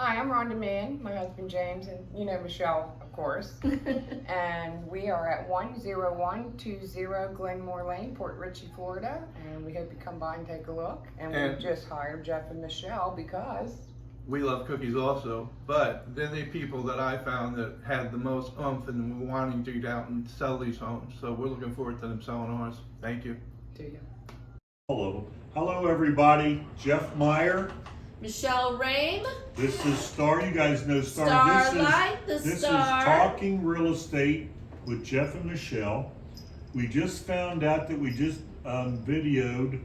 Hi, I'm Rhonda Mann, my husband James, and you know Michele, of course. And we are at 10120 Glenmore Lane, Port Richey, Florida. And we hope you come by and take a look. And we just hired Jeff and Michele because we love cookies also, but they're the people that I found that had the most oomph and wanting to get out and sell these homes. So we're looking forward to them selling ours. Thank you. to you. Hello everybody. Jeff Meyer. Michele Rame. This is Star. You guys know Star. Starlight, this the is Star. Talking Real Estate with Jeff and Michele. We just found out that we just videoed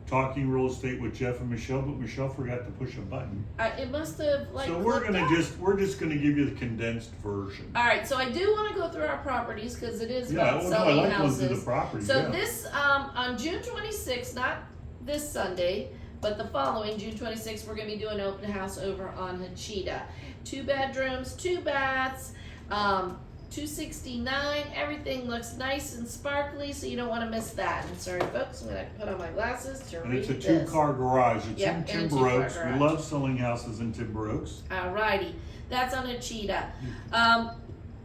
Talking Real Estate with Jeff and Michele, but Michele forgot to push a button. It must have So we're just gonna give you the condensed version. All right, so I do want to go through our properties because it is about I selling like houses. going through the properties. So this on June 26th, not this Sunday, but the following June 26th, we're going to be doing an open house over on Hachita. 2 bedrooms, 2 baths, 269. Everything looks nice and sparkly, so you don't want to miss that. And sorry, folks, I'm going to put on my glasses to And read it's a this. 2-car garage. It's Yep, in and a Timber 2-car Oaks. We garage. love selling houses in Timber Oaks. Alrighty, that's on Hachita.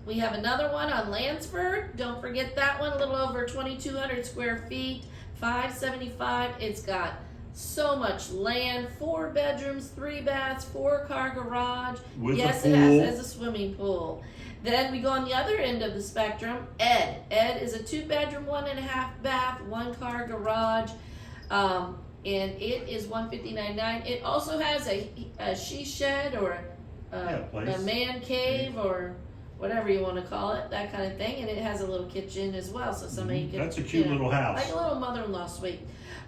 We have another one on Lansford. Don't forget that one, a little over 2,200 square feet, 575. It's got so much land, 4 bedrooms, 3 baths, 4-car garage. With Yes, a it pool. has a swimming pool. Then we go on the other end of the spectrum. Ed is a 2-bedroom, 1.5 bath, 1-car garage, and it is $159,900. It also has a she shed or a man cave or whatever you want to call it, that kind of thing, and it has a little kitchen as well, so somebody can. That's a cute little house. Like a little mother-in-law suite.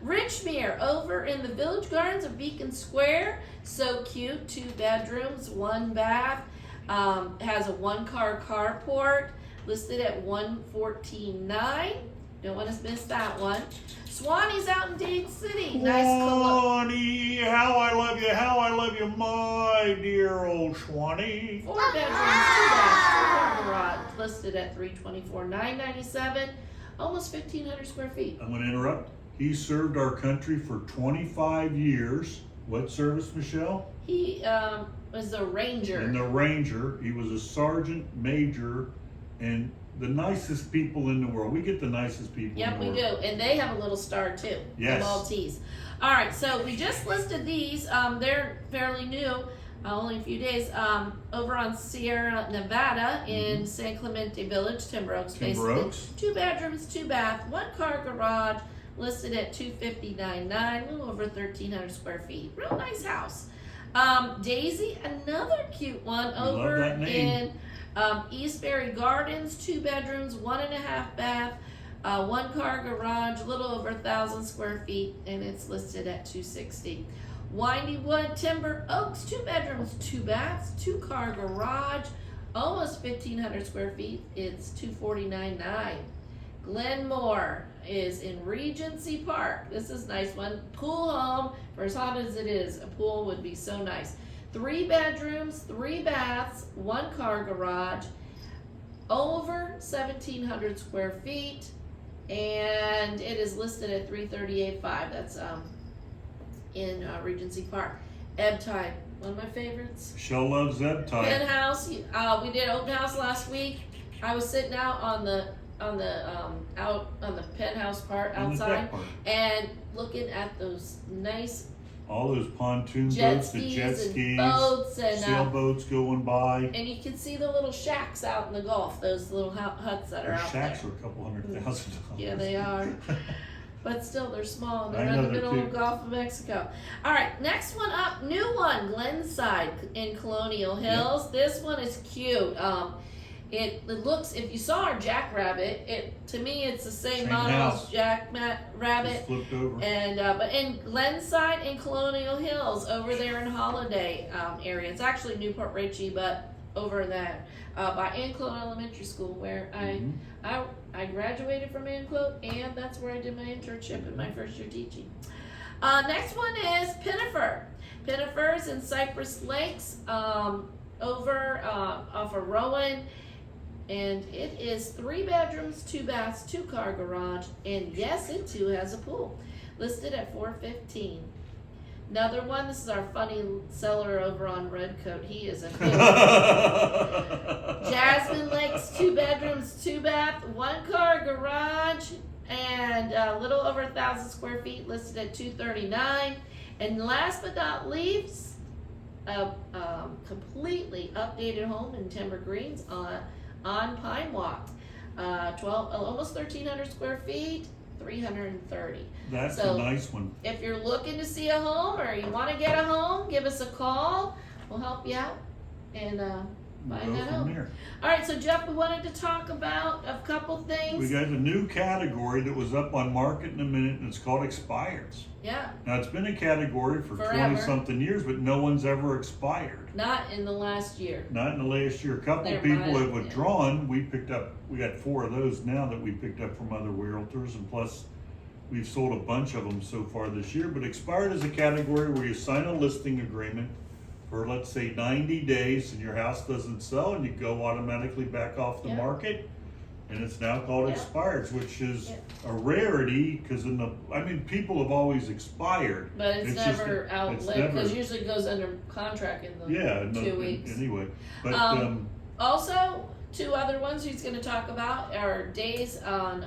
Richmere over in the Village Gardens of Beacon Square, so cute. 2 bedrooms, 1 bath, has a 1-car carport, listed at $114,900. Don't want to miss that one. Swanee's out in Dade City. Nice Swanee, how I love you, my dear old Swanee. 4 bedrooms, 2 baths, 2-car garage, listed at $324,997, almost 1,500 square feet. I'm going to interrupt. He served our country for 25 years. What service, Michele? He was a ranger. In the Ranger. He was a sergeant major and the nicest people in the world. We get the nicest people in Yep, the we world. do. And they have a little star too. Yes. The Maltese. All right, so we just listed these. They're fairly new, only a few days. Over on Sierra Nevada in San Clemente Village, Timber Oaks, Timber basically. Oaks. 2 bedrooms, 2 bath, 1-car garage, listed at $259,900, a little over 1,300 square feet. Real nice house. Daisy, another cute one over that name. in Eastbury Gardens, 2 bedrooms, 1.5 bath, 1-car garage, a little over 1,000 square feet, and it's listed at $260,000. Windy Wood Timber Oaks, 2 bedrooms, 2 baths, 2-car garage, almost 1,500 square feet. It's $249,900. Glenmore is in Regency Park. This is a nice one. Pool home, for as hot as it is, a pool would be so nice. 3 bedrooms, 3 baths, 1-car garage, over 1,700 square feet, and it is listed at $338,500. That's in Regency Park. Ebb Tide, one of my favorites. Michele loves that type. Penthouse. We did open house last week. I was sitting out on the penthouse part On the outside deck part. and looking at those nice All those pontoon jet boats, the jet skis skis, and boats and sailboats going by. and you can see the little shacks out in the Gulf, those little huts that are Those out shacks there. are a couple $100,000. Yeah, they are. But still, they're small and I they're in know the they're middle of cute. Gulf of Mexico. All right, next one up, new one, Glenside in Colonial Hills. This one is cute. It looks, if you saw our Jackrabbit, to me it's the same model house. as Jackrabbit. Just flipped over. And but in Glenside and Colonial Hills, over there in Holiday area. It's actually Newport Richey, but over there by Anclote Elementary School, where I graduated from Anclote, and that's where I did my internship in my first year teaching. Next one is Pinnifer. Pinnifer is in Cypress Lakes, over off of Rowan. And it is 3 bedrooms, 2 baths, 2-car garage, and yes, it too has a pool. Listed at $415,000. Another one, this is our funny seller over on Redcoat. He is a hit. Jasmine Lakes, 2 bedrooms, 2 bath, 1 car garage, and a little over 1,000 square feet, listed at $239. And last but not least, a completely updated home in Timber Greens on Pine Walk. Almost 1,300 square feet, 330. That's So, a nice one. If you're looking to see a home or you want to get a home, give us a call. We'll help you out and We'll find go that from home. there. All right, so Jeff, we wanted to talk about a couple We things. got a new category that was up on market in a minute, and it's called expireds. Yeah, Now, it's been a category for Forever. 20-something years, but no one's ever expired. not in the last year. Not in the last year. A couple They're people right, have yeah. withdrawn. We got 4 of those now that we picked up from other realtors, and plus we've sold a bunch of them so far this year. But expired is a category where you sign a listing agreement for, let's say, 90 days, and your house doesn't sell, and you go automatically back off the Yeah. market. And it's now called Yeah. expireds, which is Yeah. a rarity, because people have always expired. But it's It's just never that- outlived, it's never- because usually it goes under contract in the Yeah, 2 weeks. anyway. But Also, 2 other ones he's going to talk about are days on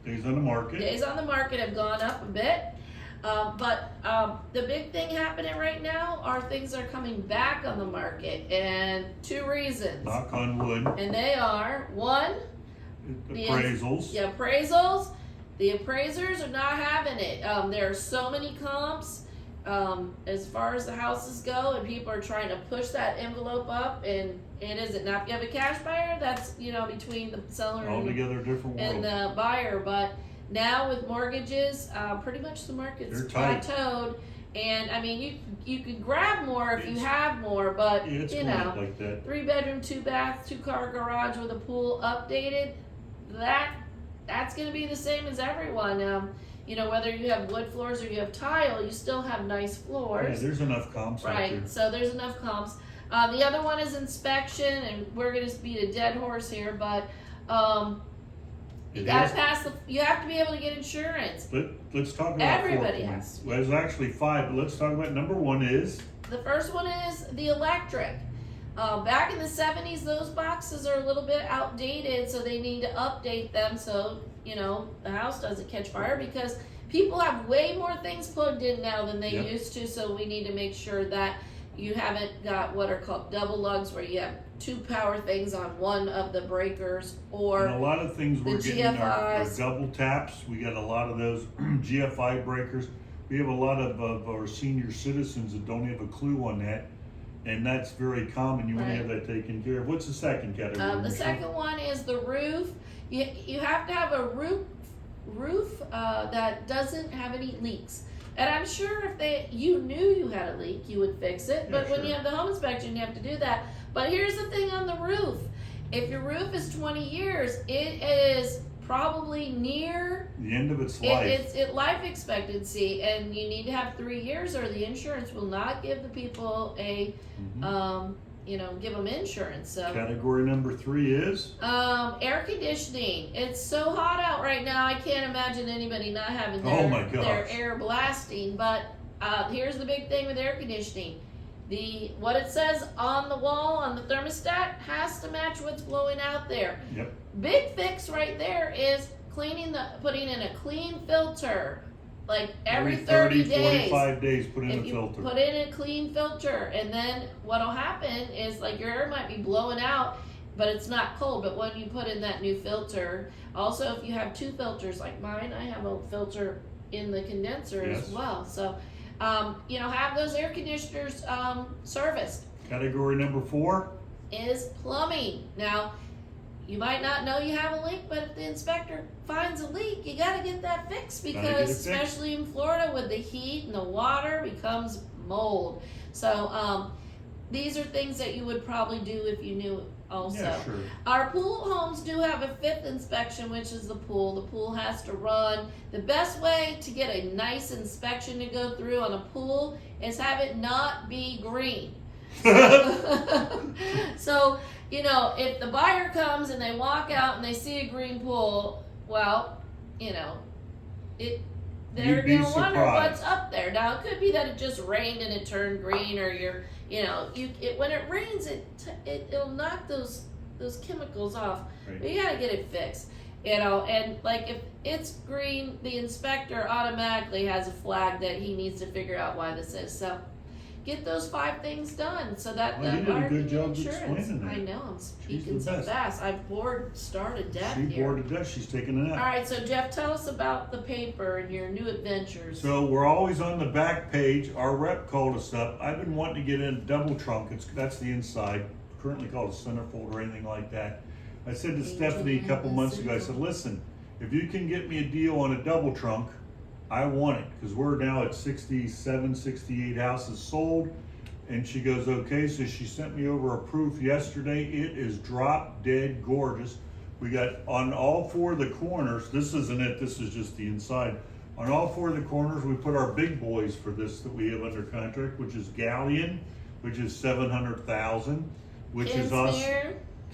days on the market. Days on the market have gone up a bit, but the big thing happening right now are things are coming back on the market, and 2 reasons. Knock on wood. And they are, 1, the Appraisals. the appraisals. The appraisers are not having it. There are so many comps as far as the houses go, and people are trying to push that envelope up, and it isn't. Now, if you have a cash buyer, that's between the seller and the Altogether different and world. the buyer, but now with mortgages, pretty much the market's They're tight. plateaued, and I mean you could grab more if you It's- have more, but Yeah, it's going up like that. 3 bedroom, 2 bath, 2 car garage with a pool updated, that's gonna be the same as everyone. Whether you have wood floors or you have tile, you still have nice Yeah, floors. there's enough comps out there. Right, so there's enough comps. The other one is inspection, and we're gonna beat a dead horse here, but you It gotta is. pass you have to be able to get insurance. Let's talk about Everybody 4 has. points. Well, there's actually 5, but let's talk about number 1 is The first one is the electric. Back in the 70s, those boxes are a little bit outdated, so they need to update them so the house doesn't catch fire, because people have way more things plugged in now than they Yep. used to, so we need to make sure that you haven't got what are called double lugs, where you have 2 power things on one of the breakers, or and a lot of things we're the getting are GFIs. double taps. We got a lot of those GFI breakers. We have a lot of our senior citizens that don't have a clue on that, and that's very common. You want to Right. have that taken care of. What's the second category? The Michelle? second one is the roof. You have to have a roof that doesn't have any leaks. And I'm sure if you knew you had a leak, you would fix it. Yeah, But when sure. you have the home inspection, you have to do that. But here's the thing on the roof. If your roof is 20 years, it is probably near The end of its life. it's life expectancy, and you need to have 3 years, or the insurance will not give the people a Mhm. give them insurance. So Category number 3 is air conditioning. It's so hot out right now. I can't imagine anybody not having Oh my their gosh. air blasting. But here's the big thing with air conditioning: what it says on the wall on the thermostat has to match what's blowing out there. Yep. Big fix right there is putting in a clean filter, like every 30 days. 45 days, put in If a you filter. put in a clean filter, and then what'll happen is, like, your air might be blowing out, but it's not cold. But when you put in that new filter, also if you have 2 filters like mine, I have a filter in the condenser Yes. as well. So, have those air conditioners serviced. Category number 4. Is plumbing. Now, you might not know you have a leak, but if the inspector finds a leak, you gotta get that fixed, Gotta get because it fixed. especially in Florida with the heat and the water becomes mold. So these are things that you would probably do if you knew also. Yeah, sure. Our pool homes do have a 5th inspection, which is the pool. The pool has to run. The best way to get a nice inspection to go through on a pool is have it not be green. So, if the buyer comes and they walk out and they see a green pool, well, they're You'd be gonna wonder surprised. what's up there. Now it could be that it just rained and it turned green, or when it rains, it'll knock those chemicals off. Right. But you gotta get it fixed. And like if it's green, the inspector automatically has a flag that he needs to figure out why this is. So get those 5 things done so that Well, you the did a buyer good can get job insurance. explaining that. I know, I'm She's speaking the so best. fast. I'm bored started death She here. bored to death. She's taking a nap. All right, so Jeff, tell us about the paper and your new adventures. So we're always on the back page. Our rep called us up. I've been wanting to get in a double trunk. That's the inside, currently called a centerfold or anything like that. I said to Stephanie a couple months ago, I said, listen, if you can get me a deal on a double trunk, I want it, because we're now at 67, 68 houses sold. And she goes, okay, so she sent me over a proof yesterday. It is drop dead gorgeous. We got on all 4 of the corners, this isn't it, this is just the inside. On all 4 of the corners, we put our big boys for this that we have under contract, which is Galleon, which is 700,000, which is us.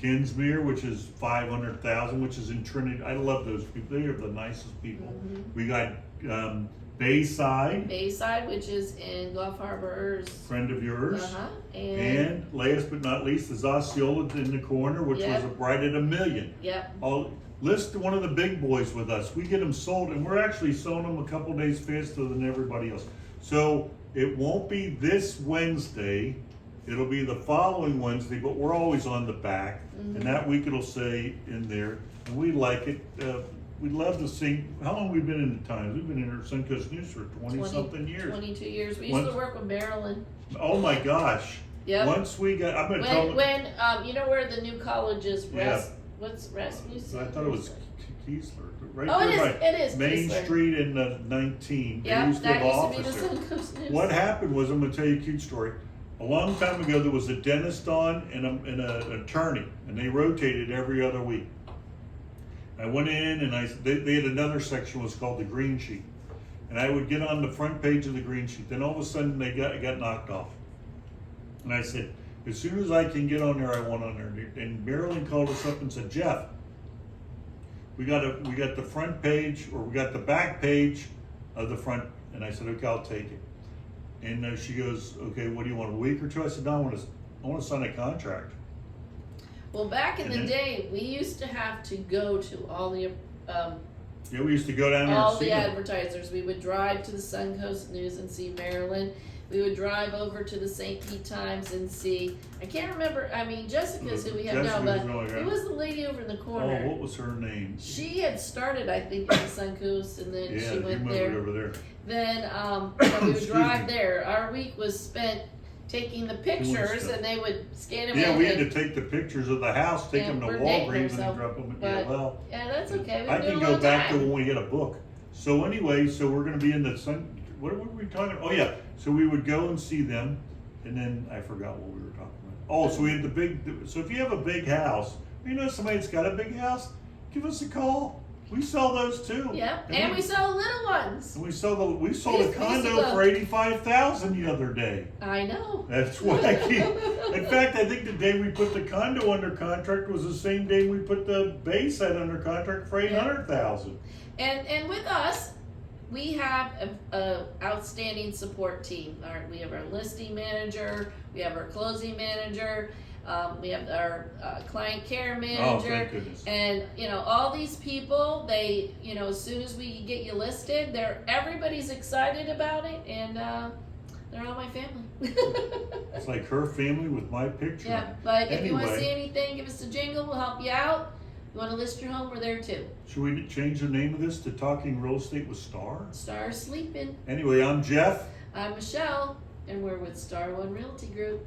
Kinsmere, which is 500,000, which is in Trinity. I love those people. They are the nicest people. Mm-hmm. We got Bayside, which is in Gulf Harbor's. friend of yours. And last but not least is Osceola in the corner, which Yep. was right at $1 million. Yep. I'll list one of the big boys with us. We get them sold, and we're actually selling them a couple days faster than everybody else. So it won't be this Wednesday. It'll be the following Wednesday, but we're always on the back, and that week it'll say in there, and we like it. We'd love to see, how long we've been in the Times? We've been in our Suncoast News for 20-something years. 22 years. We used to work with Maryland. Oh my gosh. Yep. Once we got, I'm gonna tell When you know where the new college is? Yeah. What's Rasmussen? I thought it was Keesler. Right Oh, there it is. by It is Main Keesler. Street in 19. They Yep, used to that have used to be the office there. Suncoast News. What happened was, I'm gonna tell you a cute story. A long time ago, there was a dentist on and an attorney, and they rotated every other week. I went in and they had another section was called the green sheet, and I would get on the front page of the green sheet. Then all of a sudden they got knocked off, and I said, as soon as I can get on there, I want on there. And Marilyn called us up and said, Jeff, we got the front page, or we got the back page of the front. And I said, okay, I'll take it. And she goes, okay, what do you want, a week or 2? I said, no, I want to sign a contract. Well, back in And the then- day, we used to have to go to all the Yeah, we used to go down there all and see the them. advertisers. We would drive to the Suncoast News and see Maryland. We would drive over to the St. Pete Times and see. I can't remember. I mean, Jessica's who we have now, Jessica but was really good. who was the lady over in the corner? Oh, what was her name? She had started, I think, in the Suncoast, and then Yeah, she you went moved there. over there. Then we would Excuse drive me. there. Our week was spent taking the pictures, stuff. and they would scan them Yeah, in. we had and- to take the pictures of the house, take Yeah, them to we're dating Walgreens, and ourselves, then drop them. Yeah, but- well, yeah, that's okay. We I do it can all go the back to time. when we had a book. So anyway, so we're gonna be in the sun. What were we talking? Oh yeah, so we would go and see them, and then I forgot what we were talking about. Oh, so we had the big. So if you have a big house, you know somebody that's got a big house, give us a call. We sell those too. Yep, and we sell little ones. And we sold a We condo used to go- for $85,000 the other day. I know. That's why I keep. In fact, I think the day we put the condo under contract was the same day we put the Bayside under contract for $800,000. And with us, we have a outstanding support team. We have our listing manager, we have our closing manager, we have our client care Oh, manager. thank goodness. And all these people, they as soon as we get you listed, everybody's excited about it, and they're all my family. It's like her family with my picture. Yeah, but if you want to Anyway. see anything, give us a jingle. We'll help you out. You want to list your home, we're there too. Should we change the name of this to Talking Real Estate with Star? Star Sleeping. Anyway, I'm Jeff. I'm Michelle, and we're with Star One Realty Group.